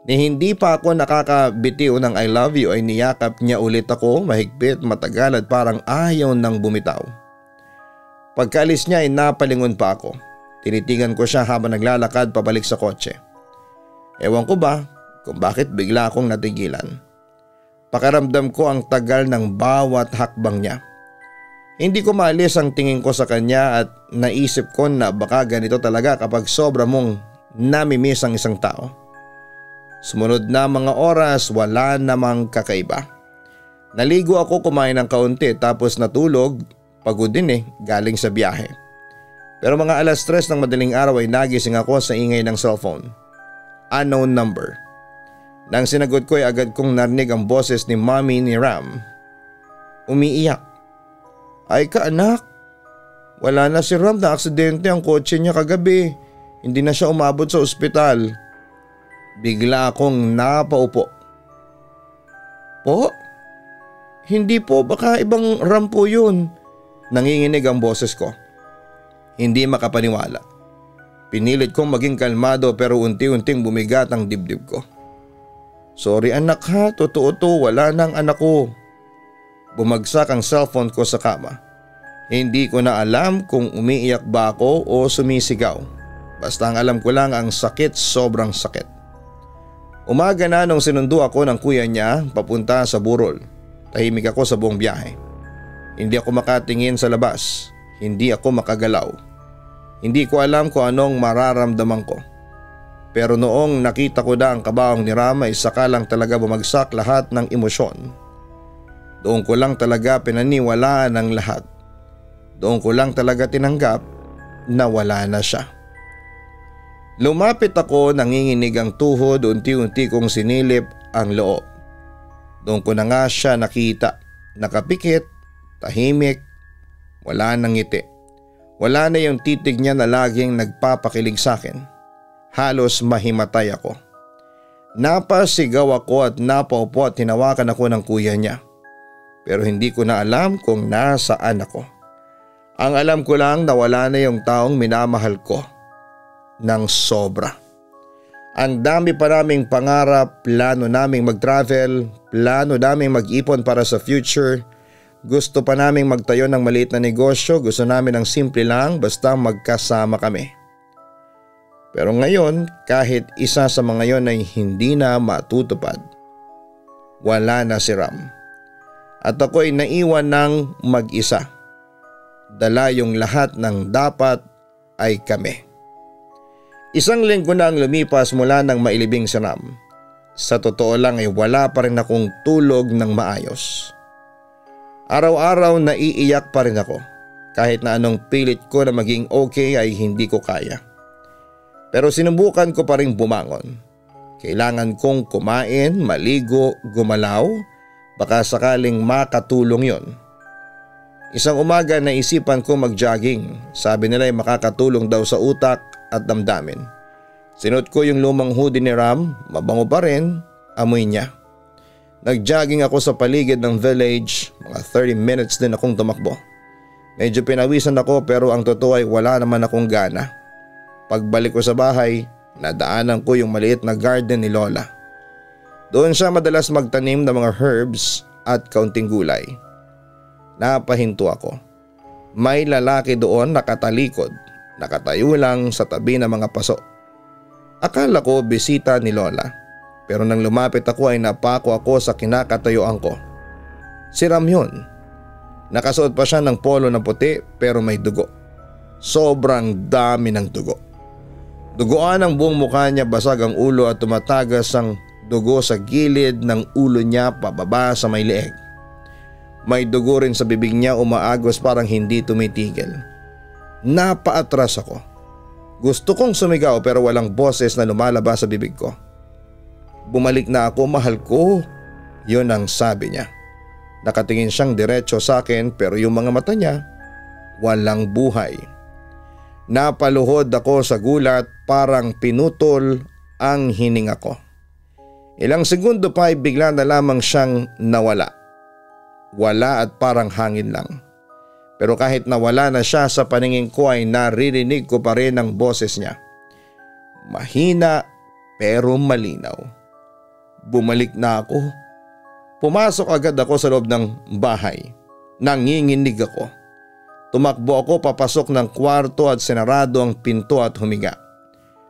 Speaker 2: Ni hindi pa ako nakakabitiw ng I love you ay niyakap niya ulit ako mahigpit, matagal at parang ayaw nang bumitaw. Pagkaalis niya ay napalingon pa ako. Tinitigan ko siya habang naglalakad pabalik sa kotse. Ewan ko ba kung bakit bigla akong natigilan. Pakiramdam ko ang tagal ng bawat hakbang niya. Hindi ko maalis ang tingin ko sa kanya at naisip ko na baka ganito talaga kapag sobra mong namimiss ang isang tao. Sumunod na mga oras, wala namang kakaiba. Naligo ako, kumain ng kaunti tapos natulog, pagod din galing sa biyahe. Pero mga 3:00 ng madaling araw ay nagising ako sa ingay ng cellphone. Unknown number. Nang sinagot ko ay agad kong narinig ang boses ni Mommy ni Ram. Umiiyak. Ay ka anak, wala na si Ram, na aksidente ang kotse niya kagabi. Hindi na siya umabot sa ospital. Bigla akong napaupo. Po? Hindi po, baka ibang Ram po yun. Nanginginig ang boses ko. Hindi makapaniwala. Pinilit kong maging kalmado pero unti-unting bumigat ang dibdib ko. Sorry anak ha, totoo to, wala nang anak ko. Bumagsak ang cellphone ko sa kama. Hindi ko na alam kung umiiyak ba ako o sumisigaw. Basta ang alam ko lang ang sakit, sobrang sakit. Umaga na nung sinundo ako ng kuya niya papunta sa burol. Tahimik ako sa buong biyahe. Hindi ako makatingin sa labas. Hindi ako makagalaw. Hindi ko alam kung anong mararamdaman ko. Pero noong nakita ko na ang kabaong ni Ram ay saka lang talaga bumagsak lahat ng emosyon. Doon ko lang talaga pinaniwalaan ang lahat. Doon ko lang talaga tinanggap na wala na siya. Lumapit ako, nanginginig ang tuhod, unti-unti kong sinilip ang loob. Doon ko na nga siya nakita, nakapikit, tahimik, wala nang ngiti. Wala na yung titig niya na laging nagpapakilig sa akin. Halos mahimatay ako. Napasigaw ako at napaupo at hinawakan ako ng kuya niya. Pero hindi ko na alam kung nasaan ako. Ang alam ko lang na wala na yung taong minamahal ko. Ng sobra. Ang dami pa naming pangarap, plano naming mag-travel, plano naming mag-ipon para sa future. Gusto pa naming magtayo ng maliit na negosyo, gusto namin ng simple lang basta magkasama kami. Pero ngayon, kahit isa sa mga yon ay hindi na matutupad. Wala na si Ram. At ako ay naiwan ng mag-isa. Dala yung lahat ng dapat ay kami. Isang linggo na ang lumipas mula nang mailibing si Ram. Sa totoo lang ay wala pa rin akong tulog ng maayos. Araw-araw naiiyak pa rin ako. Kahit na anong pilit ko na maging okay ay hindi ko kaya. Pero sinubukan ko pa rin bumangon. Kailangan kong kumain, maligo, gumalaw. Baka sakaling makatulong yon. Isang umaga naisipan ko mag-jogging. Sabi nila ay makakatulong daw sa utak at damdamin. Sinuot ko yung lumang hoodie ni Ram, mabango pa rin, amoy niya. Nag-jogging ako sa paligid ng village, mga 30 minutes din akong tumakbo. Medyo pinawisan ako pero ang totoo ay wala naman akong gana. Pagbalik ko sa bahay, nadaanan ko yung maliit na garden ni Lola. Doon siya madalas magtanim ng mga herbs at kaunting gulay. Napahinto ako. May lalaki doon nakatalikod. Nakatayo lang sa tabi ng mga paso. Akala ko bisita ni Lola. Pero nang lumapit ako ay napako ako sa kinakatayuan ko. Si Ram yun. Nakasuot pa siya ng polo na puti pero may dugo. Sobrang dami ng dugo. Duguan ang buong mukha niya, basag ang ulo at tumatagas ang dugo sa gilid ng ulo niya pababa sa may leeg. May dugo rin sa bibig niya, umaagos parang hindi tumitigil. Napaatras ako. Gusto kong sumigaw pero walang boses na lumalabas sa bibig ko. Bumalik na ako, mahal ko. Yun ang sabi niya. Nakatingin siyang diretso sa akin pero yung mga mata niya walang buhay. Napaluhod ako sa gulat, parang pinutol ang hininga ko. Ilang segundo pa ay bigla na lamang siyang nawala. Wala at parang hangin lang. Pero kahit nawala na siya sa paningin ko ay naririnig ko pa rin ang boses niya. Mahina pero malinaw. Bumalik na ako. Pumasok agad ako sa loob ng bahay. Nanginginig ako. Tumakbo ako papasok ng kwarto at sinarado ang pinto at humiga.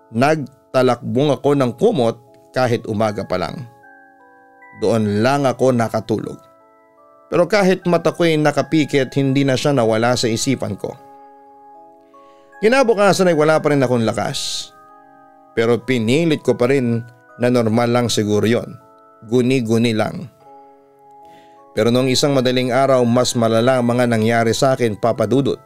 Speaker 2: Nagtalakbong ako ng kumot kahit umaga pa lang. Doon lang ako nakatulog. Pero kahit mata ko'y nakapikit, hindi na siya nawala sa isipan ko. Kinabukasan ay wala pa rin akong lakas. Pero pinilit ko pa rin na normal lang siguro yon. Guni-guni lang. Pero noong isang madaling araw, mas malala ang mga nangyari sa akin, Papa Dudut.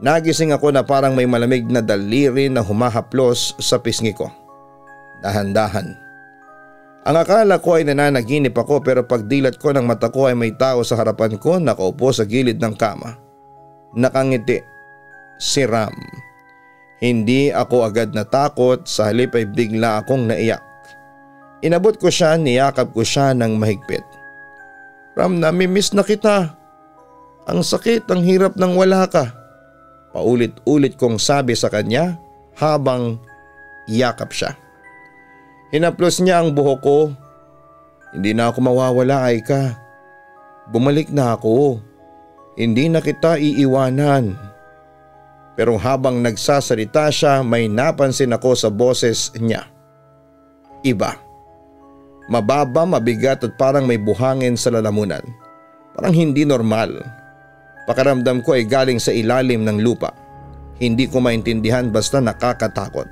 Speaker 2: Nagising ako na parang may malamig na daliri na humahaplos sa pisngi ko. Dahan-dahan. Ang akala ko ay nananaginip ako, pero pagdilat ko ng mata ko ay may tao sa harapan ko nakaupo sa gilid ng kama. Nakangiti. Si Ram. Hindi ako agad natakot, sa halip ay bigla akong naiyak. Inabot ko siya, niyakap ko siya ng mahigpit. Ram, namimiss na kita. Ang sakit, ang hirap nang wala ka. Paulit-ulit kong sabi sa kanya habang yakap siya. Hinaplos niya ang buhok ko. Hindi na ako mawawala, Aika. Bumalik na ako. Hindi na kita iiwanan. Pero habang nagsasalita siya, may napansin ako sa boses niya. Iba. Mababa, mabigat at parang may buhangin sa lalamunan. Parang hindi normal. Pakiramdam ko ay galing sa ilalim ng lupa. Hindi ko maintindihan, basta nakakatakot.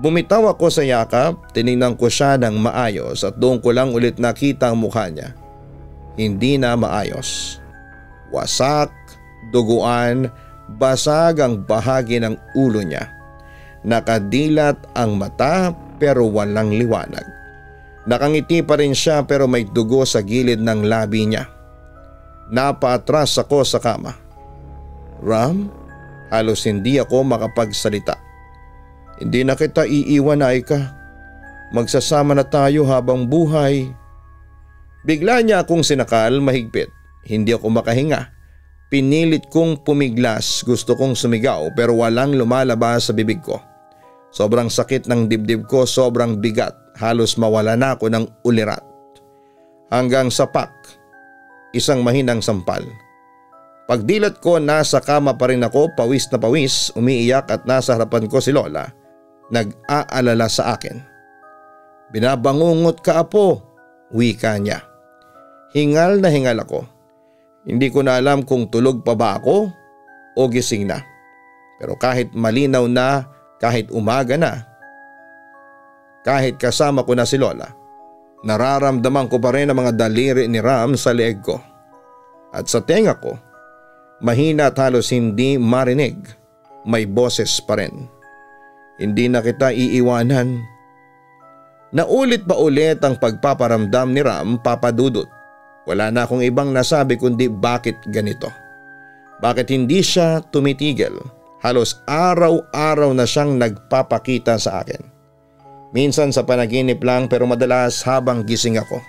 Speaker 2: Bumitaw ako sa yakap, tinignan ko siya ng maayos at doon ko lang ulit nakita ang mukha niya. Hindi na maayos. Wasak, duguan, basag ang bahagi ng ulo niya. Nakadilat ang mata pero walang liwanag. Nakangiti pa rin siya pero may dugo sa gilid ng labi niya. Napaatras ako sa kama. Ram, halos hindi ako makapagsalita. Hindi na kita iiwan, Aika. Magsasama na tayo habang buhay. Bigla niya akong sinakal mahigpit. Hindi ako makahinga. Pinilit kong pumiglas, gusto kong sumigaw pero walang lumalabas sa bibig ko. Sobrang sakit ng dibdib ko, sobrang bigat. Halos mawala na ako ng ulirat. Hanggang sa pak, isang mahinang sampal. Pagdilat ko, nasa kama pa rin ako, pawis na pawis, umiiyak at nasa harapan ko si Lola. Nag-aalala sa akin. Binabangungot ka, apo, wika niya. Hingal na hingal ako. Hindi ko na alam kung tulog pa ba ako o gising na. Pero kahit malinaw na, kahit umaga na, kahit kasama ko na si Lola, nararamdaman ko pa rin ang mga daliri ni Ram sa leeg ko. At sa tenga ko, mahina at halos hindi marinig, may boses pa rin. Hindi na kita iiwanan. Naulit pa ulit ang pagpaparamdam ni Ram, Papa Dudut. Wala na akong ibang nasabi kundi bakit ganito. Bakit hindi siya tumitigil? Halos araw-araw na siyang nagpapakita sa akin. Minsan sa panaginip lang pero madalas habang gising ako.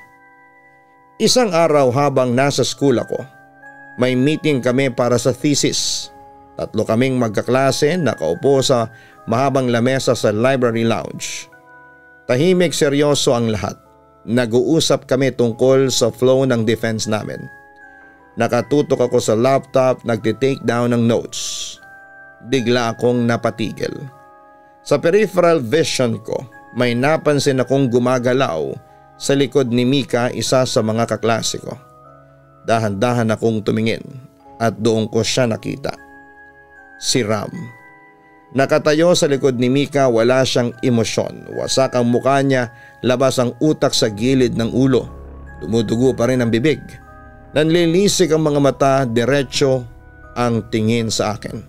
Speaker 2: Isang araw habang nasa school ako, may meeting kami para sa thesis. 3 kaming magkaklase nakaupo sa mahabang lamesa sa library lounge. Tahimik, seryoso ang lahat. Nag-uusap kami tungkol sa flow ng defense namin. Nakatutok ako sa laptop, nagtitake down ng notes. Bigla akong napatigil. Sa peripheral vision ko, may napansin akong gumagalaw sa likod ni Mika, isa sa mga kaklase ko. Dahan-dahan akong tumingin at doon ko siya nakita. Si Ram. Nakatayo sa likod ni Mika, wala siyang emosyon. Wasak ang mukha niya, labas ang utak sa gilid ng ulo. Dumudugo pa rin ang bibig. Nanlilisik ang mga mata, diretso ang tingin sa akin.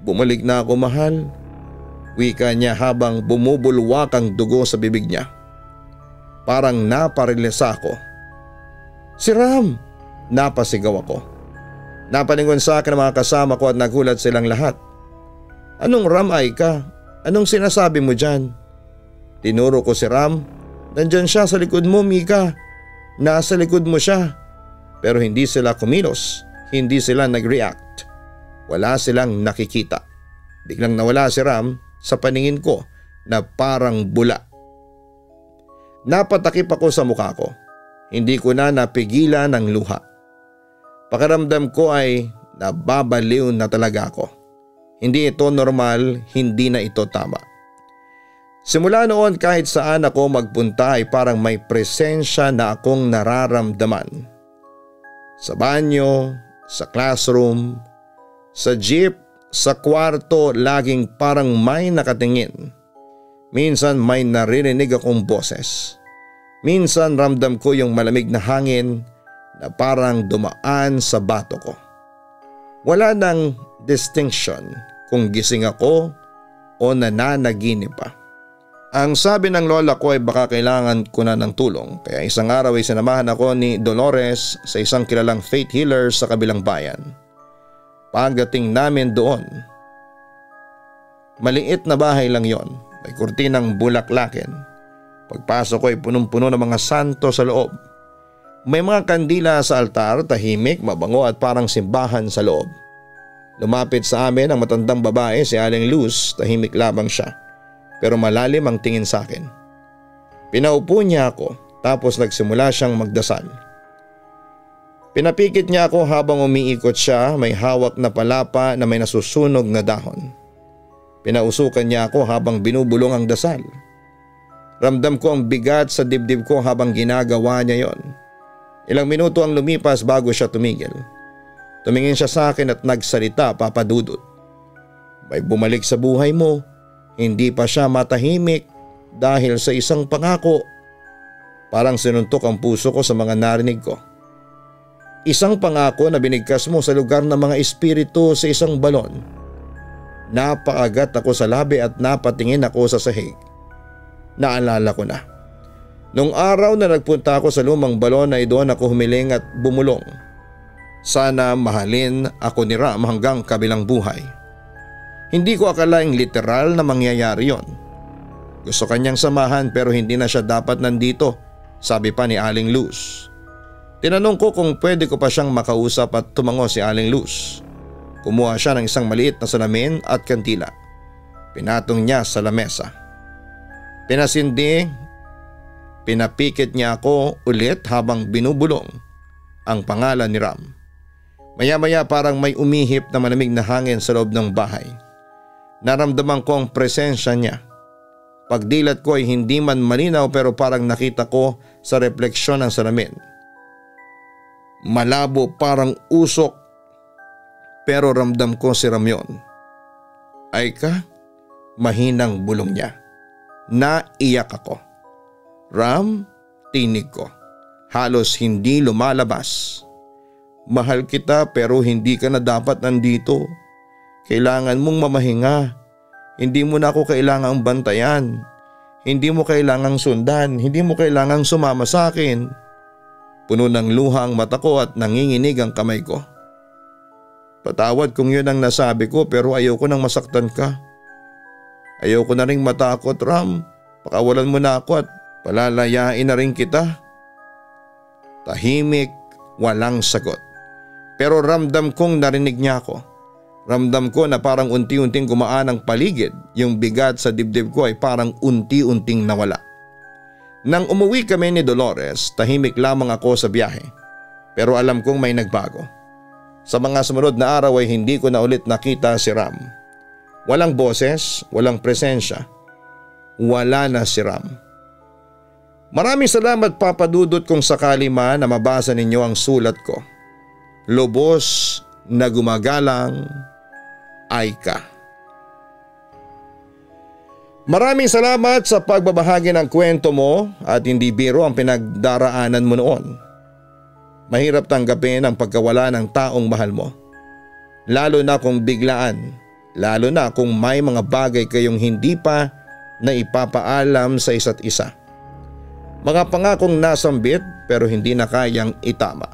Speaker 2: Bumalik na ako, mahal. Wika niya habang bumubulwak ang dugo sa bibig niya. Parang naparilisa ako. Si Ram! Napasigaw ako. Napalingon sa akin ang mga kasama ko at nagulat silang lahat. Anong Ram, Aika? Anong sinasabi mo dyan? Tinuro ko si Ram. Nandyan siya sa likod mo, Mika. Nasa likod mo siya. Pero hindi sila kumilos. Hindi sila nag-react. Wala silang nakikita. Biglang nawala si Ram sa paningin ko na parang bula. Napatakip ako sa mukha ko. Hindi ko na napigilan ang luha. Pakiramdam ko ay nababaliw na talaga ako. Hindi ito normal, hindi na ito tama. Simula noon kahit saan ako magpunta ay parang may presensya na akong nararamdaman. Sa banyo, sa classroom, sa jeep, sa kwarto, laging parang may nakatingin. Minsan may naririnig akong boses. Minsan ramdam ko yung malamig na hangin na parang dumaan sa bato ko. Wala nang distinction kung gising ako o nananaginip pa. Ang sabi ng lola ko ay baka kailangan ko na ng tulong, kaya isang araw ay sinamahan ako ni Dolores sa isang kilalang faith healer sa kabilang bayan. Pagdating namin doon, maliit na bahay lang yon. May kurtinang bulaklakin. Pagpasok ko ay punong-puno ng mga santo sa loob. May mga kandila sa altar, tahimik, mabango at parang simbahan sa loob. Lumapit sa amin ang matandang babae, si Aling Luz. Tahimik lamang siya, pero malalim ang tingin sa akin. Pinaupo niya ako tapos nagsimula siyang magdasal. Pinapikit niya ako habang umiikot siya, may hawak na palapa na may nasusunog na dahon. Pinausukan niya ako habang binubulong ang dasal. Ramdam ko ang bigat sa dibdib ko habang ginagawa niya yon. Ilang minuto ang lumipas bago siya tumigil. Tumingin siya sa akin at nagsalita, Papa Dudut. May bumalik sa buhay mo. Hindi pa siya matahimik dahil sa isang pangako. Parang sinuntok ang puso ko sa mga narinig ko. Isang pangako na binigkas mo sa lugar ng mga espiritu sa isang balon. Napaagat ako sa labi at napatingin ako sa sahig. Naalala ko na. Nung araw na nagpunta ako sa lumang balon ay doon ako humiling at bumulong. Sana mahalin ako ni Ram hanggang kabilang buhay. Hindi ko akalaing literal na mangyayari yon. Gusto kanyang samahan pero hindi na siya dapat nandito, sabi pa ni Aling Luz. Tinanong ko kung pwede ko pa siyang makausap at tumango si Aling Luz. Kumuha siya ng isang maliit na salamin at kandila. Pinatong niya sa lamesa. Pinasindi, pinapikit niya ako ulit habang binubulong ang pangalan ni Ram. Maya-maya parang may umihip na malamig na hangin sa loob ng bahay. Naramdaman ko ang presensya niya. Pagdilat ko ay hindi man malinaw pero parang nakita ko sa refleksyon ng salamin. Malabo, parang usok. Pero ramdam ko si Ram yun. Ay ka? Mahinang bulong niya. Naiyak ako. Ram, tinig ko. Halos hindi lumalabas. Mahal kita pero hindi ka na dapat nandito. Kailangan mong mamahinga. Hindi mo na ako kailangang bantayan. Hindi mo kailangang sundan. Hindi mo kailangang sumama sa akin. Puno ng luha ang mata ko at nanginginig ang kamay ko. Patawad kung yun ang nasabi ko pero ayoko nang masaktan ka. Ayoko na rin matakot, Ram. Pakawalan mo na ako at palalayain na rin kita. Tahimik, walang sagot. Pero ramdam kong narinig niya ako. Ramdam ko na parang unti-unting gumaan ang paligid. Yung bigat sa dibdib ko ay parang unti-unting nawala. Nang umuwi kami ni Dolores, tahimik lamang ako sa biyahe. Pero alam kong may nagbago. Sa mga sumunod na araw ay hindi ko na ulit nakita si Ram. Walang boses, walang presensya. Wala na si Ram. Maraming salamat, Papa Dudut, kung sakali man na mabasa ninyo ang sulat ko. Lubos na gumagalang, Aika. Maraming salamat sa pagbabahagi ng kwento mo at hindi biro ang pinagdaraanan mo noon. Mahirap tanggapin ang pagkawala ng taong mahal mo. Lalo na kung biglaan, lalo na kung may mga bagay kayong hindi pa na ipapaalam sa isa't isa. Mga pangakong nasambit pero hindi na kayang itama.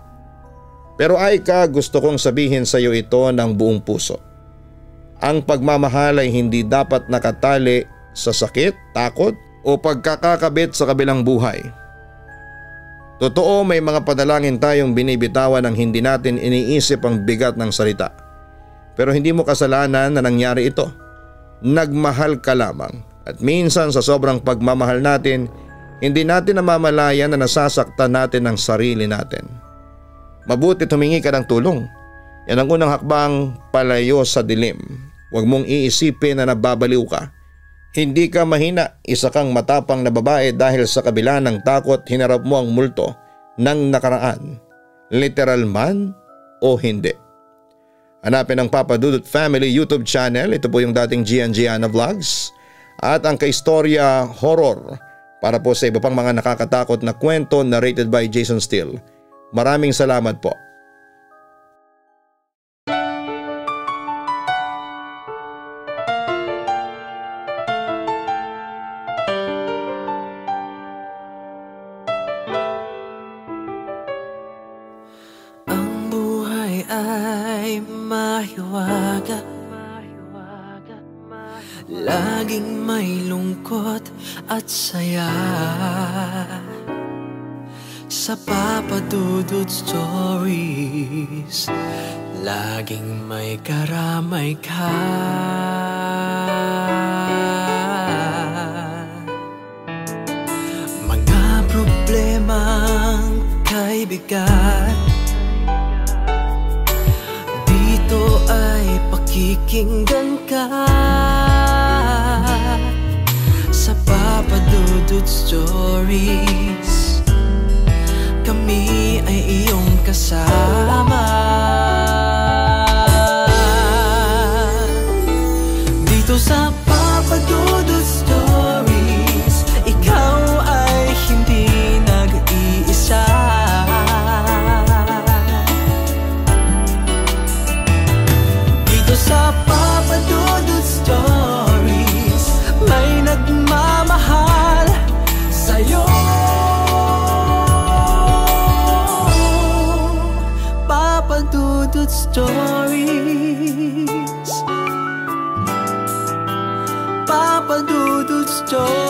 Speaker 2: Pero Aika, gusto kong sabihin sa iyo ito ng buong puso. Ang pagmamahal ay hindi dapat nakatali sa sakit, takot o pagkakakabit sa kabilang buhay. Totoo, may mga panalangin tayong binibitawan nang hindi natin iniisip ang bigat ng salita. Pero hindi mo kasalanan na nangyari ito. nagmahal ka lamang. At minsan sa sobrang pagmamahal natin, hindi natin namamalayan na nasasaktan natin ang sarili natin. Mabuti humingi ka ng tulong. Yan ang unang hakbang palayo sa dilim. Huwag mong iisipin na nababaliw ka. Hindi ka mahina, isa kang matapang na babae dahil sa kabila ng takot hinarap mo ang multo ng nakaraan. Literal man o hindi. Hanapin ang Papa Dudut Family YouTube channel. Ito po yung dating Gian Gianna Vlogs. At ang Kaistorya Horror para po sa iba pang mga nakakatakot na kwento narrated by Jason Steele. Maraming salamat po.
Speaker 1: Ang buhay ay mahiwaga, laging may lungkot at saya. Sa Papa Dudut Stories, laging may karamay ka. Mga problemang kaibigan, dito ay pakikinggan ka. Sa Papa Dudut Stories, kami ay iyong kasama. Dito sa Papa Dudut Stories, ikaw ay hindi nag-iisa. Dito sa Papa Dudut Stories, may nagmamahal sa'yo. Papa Dudut Stories, Papa Dudut Stories.